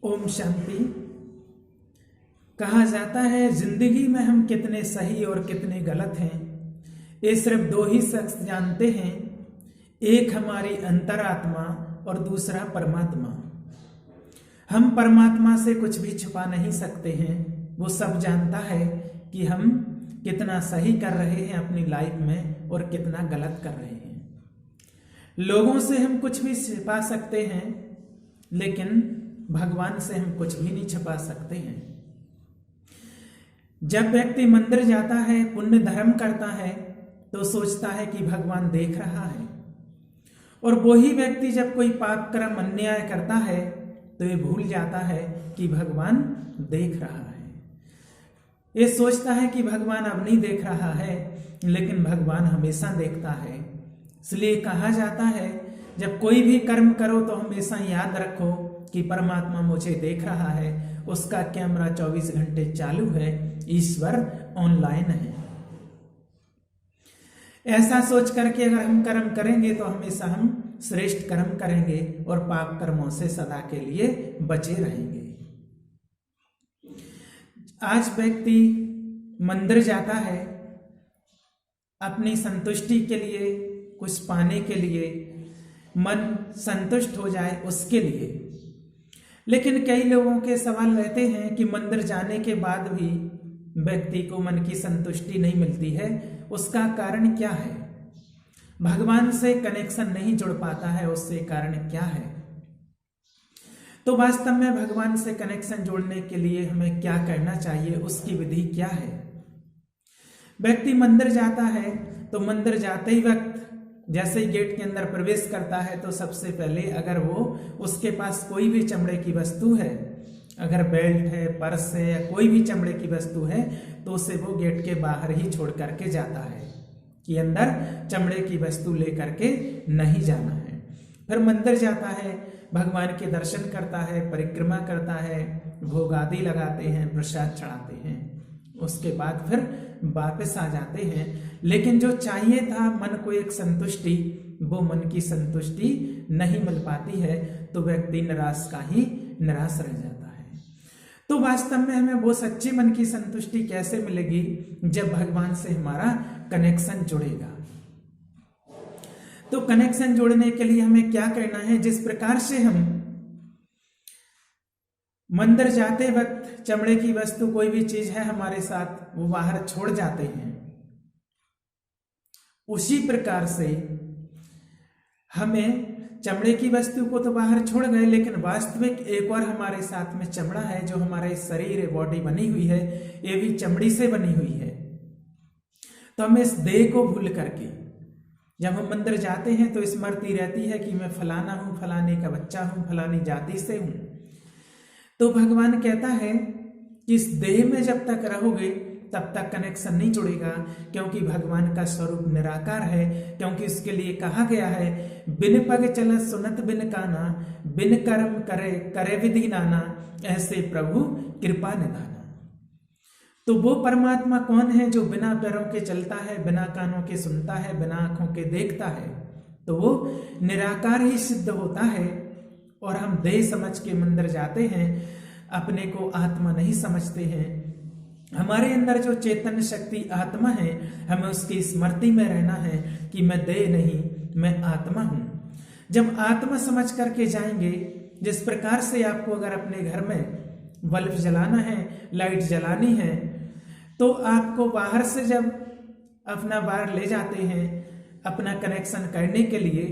ओम शांति। कहा जाता है जिंदगी में हम कितने सही और कितने गलत हैं ये सिर्फ दो ही शख्स जानते हैं, एक हमारी अंतरात्मा और दूसरा परमात्मा। हम परमात्मा से कुछ भी छुपा नहीं सकते हैं, वो सब जानता है कि हम कितना सही कर रहे हैं अपनी लाइफ में और कितना गलत कर रहे हैं। लोगों से हम कुछ भी छिपा सकते हैं, लेकिन भगवान से हम कुछ भी नहीं छिपा सकते हैं। जब व्यक्ति मंदिर जाता है, पुण्य धर्म करता है, तो सोचता है कि भगवान देख रहा है, और वही व्यक्ति जब कोई पाप कर्म अन्याय करता है तो ये भूल जाता है कि भगवान देख रहा है। ये सोचता है कि भगवान अब नहीं देख रहा है, लेकिन भगवान हमेशा देखता है। इसलिए कहा जाता है जब कोई भी कर्म करो तो हमेशा याद रखो कि परमात्मा मुझे देख रहा है, उसका कैमरा 24 घंटे चालू है, ईश्वर ऑनलाइन है। ऐसा सोच करके अगर हम कर्म करेंगे तो हमेशा हम श्रेष्ठ कर्म करेंगे और पाप कर्मों से सदा के लिए बचे रहेंगे। आज व्यक्ति मंदिर जाता है अपनी संतुष्टि के लिए, कुछ पाने के लिए, मन संतुष्ट हो जाए उसके लिए। लेकिन कई लोगों के सवाल रहते हैं कि मंदिर जाने के बाद भी व्यक्ति को मन की संतुष्टि नहीं मिलती है, उसका कारण क्या है? भगवान से कनेक्शन नहीं जुड़ पाता है, उससे कारण क्या है? तो वास्तव में भगवान से कनेक्शन जोड़ने के लिए हमें क्या करना चाहिए, उसकी विधि क्या है? व्यक्ति मंदिर जाता है तो मंदिर जाते ही वक्त जैसे ही गेट के अंदर प्रवेश करता है तो सबसे पहले अगर वो उसके पास कोई भी चमड़े की वस्तु है, अगर बेल्ट है, पर्स है या कोई भी चमड़े की वस्तु है, तो उसे वो गेट के बाहर ही छोड़ करके जाता है कि अंदर चमड़े की वस्तु लेकर के नहीं जाना है। फिर मंदिर जाता है, भगवान के दर्शन करता है, परिक्रमा करता है, भोग आदि लगाते हैं, प्रसाद चढ़ाते हैं, उसके बाद फिर वापस आ जाते हैं। लेकिन जो चाहिए था मन को एक संतुष्टि, वो मन की संतुष्टि नहीं मिल पाती है, तो व्यक्ति निराश का ही निराश रह जाता है। तो वास्तव में हमें वो सच्ची मन की संतुष्टि कैसे मिलेगी? जब भगवान से हमारा कनेक्शन जुड़ेगा। तो कनेक्शन जोड़ने के लिए हमें क्या करना है? जिस प्रकार से हम मंदिर जाते वक्त चमड़े की वस्तु कोई भी चीज है हमारे साथ, वो बाहर छोड़ जाते हैं, उसी प्रकार से हमें चमड़े की वस्तु को तो बाहर छोड़ गए, लेकिन वास्तविक एक और हमारे साथ में चमड़ा है, जो हमारे शरीर बॉडी बनी हुई है, ये भी चमड़ी से बनी हुई है। तो हमें इस देह को भूल करके जब हम मंदिर जाते हैं तो स्मृति रहती है कि मैं फलाना हूं, फलाने का बच्चा हूं, फलानी जाति से हूं। तो भगवान कहता है कि इस देह में जब तक रहोगे तब तक कनेक्शन नहीं जुड़ेगा, क्योंकि भगवान का स्वरूप निराकार है। क्योंकि इसके लिए कहा गया है बिन पग चलत सुनत बिन काना, बिन कर्म करे करे विधि नाना, ऐसे प्रभु कृपा निधाना। तो वो परमात्मा कौन है जो बिना पैरों के चलता है, बिना कानों के सुनता है, बिना आंखों के देखता है? तो वो निराकार ही सिद्ध होता है। और हम देह समझ के मंदिर जाते हैं, अपने को आत्मा नहीं समझते हैं। हमारे अंदर जो चेतन शक्ति आत्मा है, हमें उसकी स्मृति में रहना है कि मैं देह नहीं, मैं आत्मा हूं। जब आत्मा समझ करके जाएंगे, जिस प्रकार से आपको अगर अपने घर में बल्ब जलाना है, लाइट जलानी है, तो आपको बाहर से जब अपना वायर ले जाते हैं अपना कनेक्शन करने के लिए,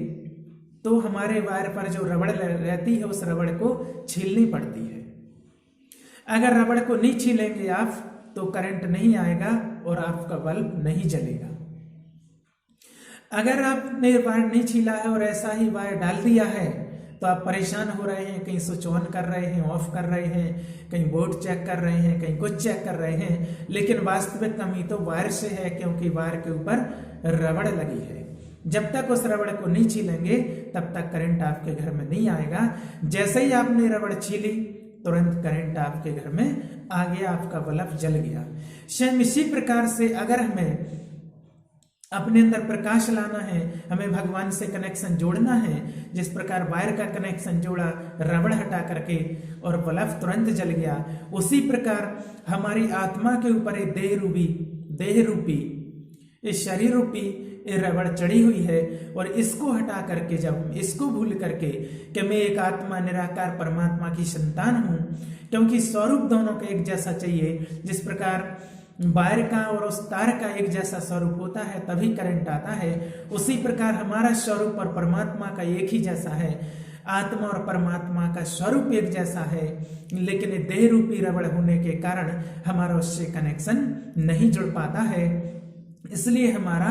तो हमारे वायर पर जो रबड़ रहती है उस रबड़ को छीलनी पड़ती है। अगर रबड़ को नहीं छीलेंगे आप तो करंट नहीं आएगा और आपका बल्ब नहीं जलेगा। अगर आपने वायर नहीं छीला है और ऐसा ही वायर डाल दिया है तो आप परेशान हो रहे हैं, कहीं स्विच ऑन कर रहे हैं, ऑफ कर रहे हैं, कहीं बोर्ड चेक कर रहे हैं, कहीं कुछ चेक कर रहे हैं, लेकिन वास्तविक कमी तो वायर से है, क्योंकि वायर के ऊपर रबड़ लगी है। जब तक उस रबड़ को नहीं छीलेंगे तब तक करंट आपके घर में नहीं आएगा। जैसे ही आपने रबड़ छीली तुरंत करंट आपके घर में आ गया, आपका बल्ब जल गया। सेम इसी प्रकार से अगर हमें अपने अंदर प्रकाश लाना है, हमें भगवान से कनेक्शन जोड़ना है। जिस प्रकार वायर का कनेक्शन जोड़ा रबड़ हटा करके और बल्ब तुरंत जल गया, उसी प्रकार हमारी आत्मा के ऊपर एक देह रूपी इस शरीर रूपी ये रबड़ चढ़ी हुई है, और इसको हटा करके जब इसको भूल करके कि मैं एक आत्मा निराकार परमात्मा की संतान हूं, क्योंकि स्वरूप दोनों का एक जैसा चाहिए। जिस प्रकार वायर का और उस तार का एक जैसा स्वरूप होता है तभी करंट आता है, उसी प्रकार हमारा स्वरूप और परमात्मा का एक ही जैसा है। आत्मा और परमात्मा का स्वरूप एक जैसा है, लेकिन देह रूपी रबड़ होने के कारण हमारा उससे कनेक्शन नहीं जुड़ पाता है, इसलिए हमारा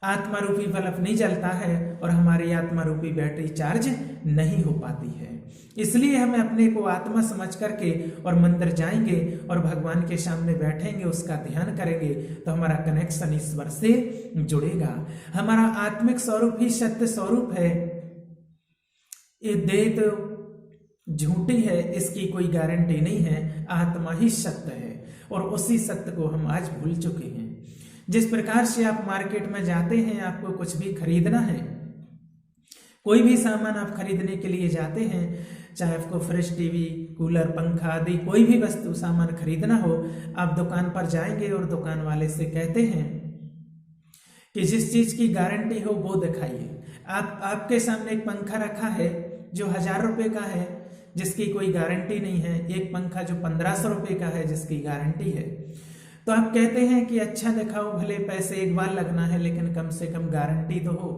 आत्मा रूपी बल्ब नहीं जलता है और हमारी आत्मा रूपी बैटरी चार्ज नहीं हो पाती है। इसलिए हमें अपने को आत्मा समझ करके और मंदिर जाएंगे और भगवान के सामने बैठेंगे, उसका ध्यान करेंगे, तो हमारा कनेक्शन ईश्वर से जुड़ेगा। हमारा आत्मिक स्वरूप ही सत्य स्वरूप है। ये देह तो झूठी है, इसकी कोई गारंटी नहीं है। आत्मा ही सत्य है और उसी सत्य को हम आज भूल चुके हैं। जिस प्रकार से आप मार्केट में जाते हैं, आपको कुछ भी खरीदना है, कोई भी सामान आप खरीदने के लिए जाते हैं, चाहे आपको फ्रिज, टीवी, कूलर, पंखा आदि कोई भी वस्तु सामान खरीदना हो, आप दुकान पर जाएंगे और दुकान वाले से कहते हैं कि जिस चीज की गारंटी हो वो दिखाइए। आपके सामने एक पंखा रखा है जो 1000 रुपए का है, जिसकी कोई गारंटी नहीं है, एक पंखा जो 1500 रुपए का है जिसकी गारंटी है, तो आप कहते हैं कि अच्छा दिखाओ, भले पैसे एक बार लगना है लेकिन कम से कम गारंटी तो हो।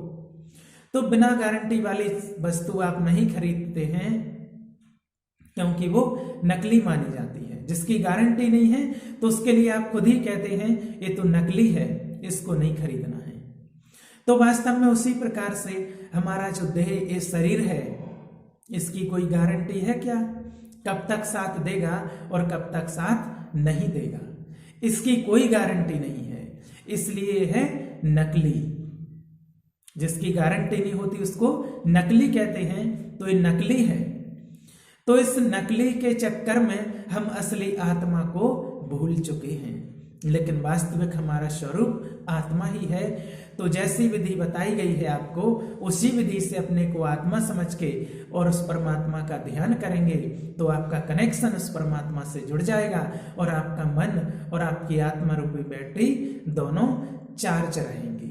तो बिना गारंटी वाली वस्तु आप नहीं खरीदते हैं, क्योंकि वो नकली मानी जाती है। जिसकी गारंटी नहीं है तो उसके लिए आप खुद ही कहते हैं ये तो नकली है, इसको नहीं खरीदना है। तो वास्तव में उसी प्रकार से हमारा जो देह, ये शरीर है, इसकी कोई गारंटी है क्या? कब तक साथ देगा और कब तक साथ नहीं देगा, इसकी कोई गारंटी नहीं है, इसलिए है नकली। जिसकी गारंटी नहीं होती उसको नकली कहते हैं, तो ये नकली है। तो इस नकली के चक्कर में हम असली आत्मा को भूल चुके हैं, लेकिन वास्तविक हमारा स्वरूप आत्मा ही है। तो जैसी विधि बताई गई है आपको, उसी विधि से अपने को आत्मा समझ के और उस परमात्मा का ध्यान करेंगे तो आपका कनेक्शन उस परमात्मा से जुड़ जाएगा और आपका मन और आपकी आत्मा रूपी बैटरी दोनों चार्ज रहेंगे।